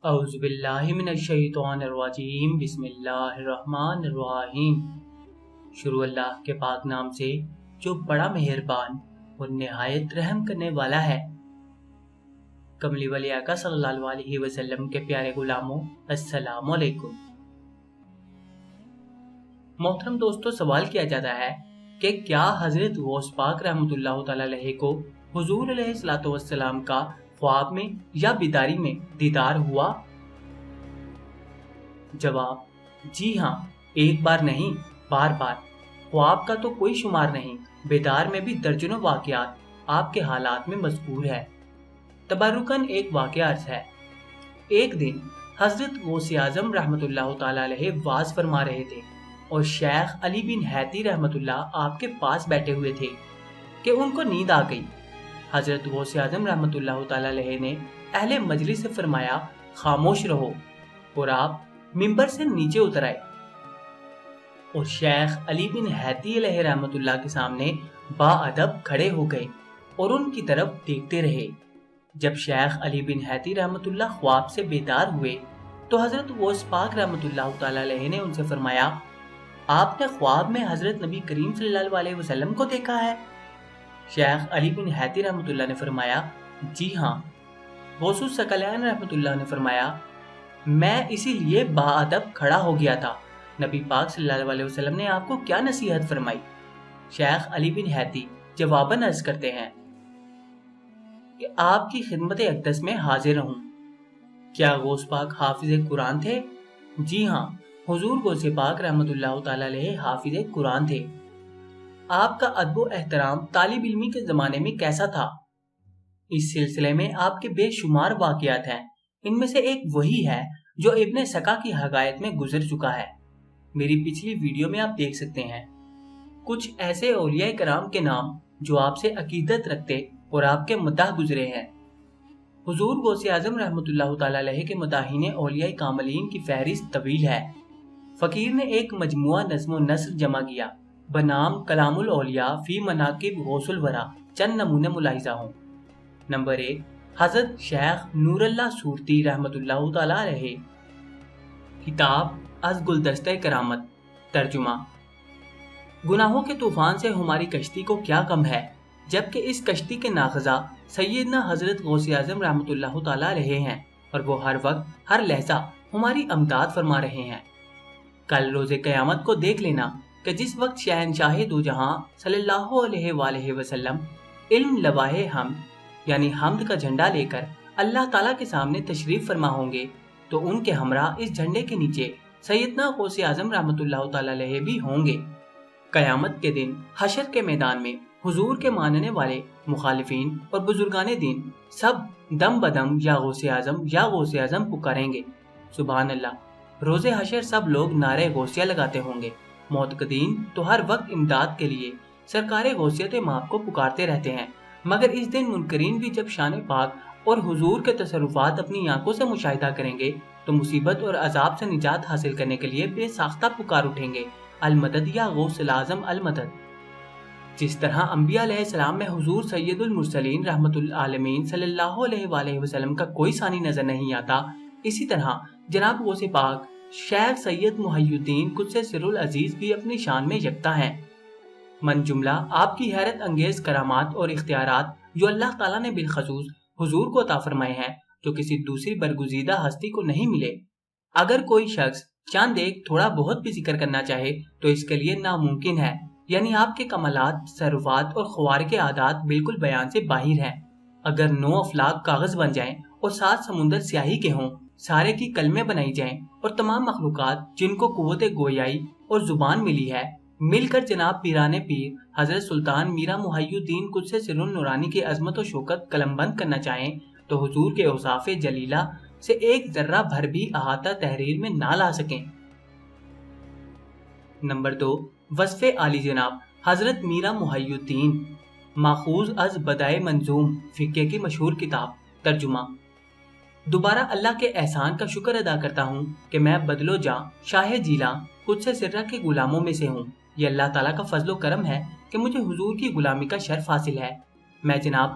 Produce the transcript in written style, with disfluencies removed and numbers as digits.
اعوذ باللہ من الشیطان الرجیم بسم اللہ الرحمن الرحیم۔ شروع اللہ کے پاک نام سے جو بڑا مہربان اور نہایت رحم کرنے والا ہے۔ کملی ولی آقا صلی اللہ علیہ وسلم کے پیارے غلاموں، السلام علیکم۔ محترم دوستو، سوال کیا جاتا ہے کہ کیا حضرت غوث پاک رحمۃ اللہ تعالی علیہ کو حضور علیہ الصلوۃ والسلام کا خواب میں یا بیداری میں دیدار ہوا؟ جواب: جی ہاں، ایک بار نہیں، بار بار۔ خواب کا تو کوئی شمار نہیں، بیدار میں بھی درجنوں واقعات آپ کے حالات میں مذکور ہے۔ تبرکاً ایک واقعہ عرض ہے۔ ایک دن حضرت غوث اعظم رحمۃ اللہ تعالی علیہ واز فرما رہے تھے اور شیخ علی بن حیتی رحمۃ اللہ آپ کے پاس بیٹھے ہوئے تھے کہ ان کو نیند آ گئی۔ حضرت غوث اعظم رحمۃ اللہ تعالی علیہ نے اہل مجلس سے فرمایا، خاموش رہو، اور آپ ممبر سے نیچے اتر آئے اور شیخ علی بن حیتی علیہ رحمۃ اللہ کے سامنے با ادب کھڑے ہو گئے اور ان کی طرف دیکھتے رہے۔ جب شیخ علی بن حیتی رحمۃ اللہ خواب سے بیدار ہوئے تو حضرت غوث پاک رحمۃ اللہ تعالی علیہ نے ان سے فرمایا، آپ نے خواب میں حضرت نبی کریم صلی اللہ علیہ وسلم کو دیکھا ہے؟ شیخ علی بن حیتی رحمۃ اللہ نے فرمایا، جی ہاں۔ غوث الثقلین رحمۃ اللہ نے فرمایا، میں اسی لیے با ادب کھڑا ہو گیا تھا، نبی پاک صلی اللہ علیہ وسلم نے آپ کو کیا نصیحت فرمائی؟ شیخ علی بن حیتی جواباً عرض کرتے ہیں کہ آپ کی خدمت اقدس میں حاضر ہوں۔ کیا غوث پاک حافظ قرآن تھے؟ جی ہاں، حضور غوث پاک رحمۃ اللہ تعالی علیہ حافظ قرآن تھے۔ آپ کا ادب و احترام طالب علمی کے زمانے میں کیسا تھا؟ اس سلسلے میں آپ کے بے شمار واقعات ہیں، ان میں سے ایک وہی ہے جو ابن سکا کی حقائق میں گزر چکا ہے، میری پچھلی ویڈیو میں آپ دیکھ سکتے ہیں۔ کچھ ایسے اولیاء کرام کے نام جو آپ سے عقیدت رکھتے اور آپ کے مداح گزرے ہیں۔ حضور غوث اعظم رحمۃ اللہ تعالی علیہ کے مداحین اولیاء کاملین کی فہرست طویل ہے۔ فقیر نے ایک مجموعہ نظم و نثر جمع کیا بنام کلام الاولیاء فی مناقب غوث الورا، چند نمونے ملاحظہ ہوں۔ نمبر 1، حضرت شیخ نور اللہ صورتی رحمۃ اللہ تعالی علیہ، کتاب از گلدستہ کرامت، ترجمہ: گناہوں کے طوفان سے ہماری کشتی کو کیا کم ہے، جبکہ اس کشتی کے ناخذہ سیدنا حضرت غوث اعظم رحمۃ اللہ تعالی علیہ ہیں اور وہ ہر وقت ہر لحظہ ہماری امداد فرما رہے ہیں۔ کل روز قیامت کو دیکھ لینا کہ جس وقت شہنشاہ دو جہاں صلی اللہ علیہ وآلہ وسلم علم لواح حمد یعنی حمد کا جھنڈا لے کر اللہ تعالیٰ کے سامنے تشریف فرما ہوں گے تو ان کے ہمراہ اس جھنڈے کے نیچے سیدنا غوث اعظم رحمۃ اللہ تعالی علیہ بھی ہوں گے۔ قیامت کے دن حشر کے میدان میں حضور کے ماننے والے مخالفین اور بزرگان دین سب دم بدم یا غوث اعظم پکاریں گے۔ سبحان اللہ، روز حشر سب لوگ نعرے غوثیہ لگاتے ہوں گے۔ معتقدین تو ہر وقت امداد کے لیے سرکار غوثیت مآب کو پکارتے رہتے ہیں، مگر اس دن منکرین بھی جب شان پاک اور حضور کے تصرفات اپنی آنکھوں سے مشاہدہ کریں گے تو مصیبت اور عذاب سے نجات حاصل کرنے کے لیے بے ساختہ پکار اٹھیں گے، المدد یا غوث الاعظم المدد۔ جس طرح انبیاء علیہ السلام میں حضور سید المرسلین رحمت العالمین صلی اللہ علیہ وآلہ وسلم کا کوئی ثانی نظر نہیں آتا، اسی طرح جناب غوث پاک شیخ سید محی الدین قدس سر العزیز بھی اپنی شان میں یکتا ہیں۔ من جملہ آپ کی حیرت انگیز کرامات اور اختیارات جو اللہ تعالیٰ نے بالخصوص حضور کو عطا فرمائے ہیں، جو کسی دوسری برگزیدہ ہستی کو نہیں ملے۔ اگر کوئی شخص چاند ایک تھوڑا بہت بھی ذکر کرنا چاہے تو اس کے لیے ناممکن ہے، یعنی آپ کے کمالات، تصرفات اور خوارق عادات بالکل بیان سے باہر ہیں۔ اگر 9 افلاک کاغذ بن جائیں اور 7 سمندر سیاہی کے ہوں، سارے کی کلمیں بنائی جائیں اور تمام مخلوقات جن کو قوت گویائی اور زبان ملی ہے مل کر جناب پیران پیر حضرت سلطان میرا محی الدین قدس سر النورانی کی عظمت و شوکت قلم بند کرنا چاہیں تو حضور کے اوصاف جلیلہ سے ایک ذرہ بھر بھی احاطہ تحریر میں نہ لا سکیں۔ نمبر 2، وصف عالی جناب حضرت میرا محی الدین، ماخوذ از بدائع منظوم فقہ کی مشہور کتاب، ترجمہ: دوبارہ اللہ کے احسان کا شکر ادا کرتا ہوں کہ میں بدل و جاں شاہ جیلاں قدس سرہ کے غلاموں میں سے ہوں۔ یہ اللہ تعالیٰ کا فضل و کرم ہے کہ مجھے حضور کی غلامی کا شرف حاصل ہے۔ میں جناب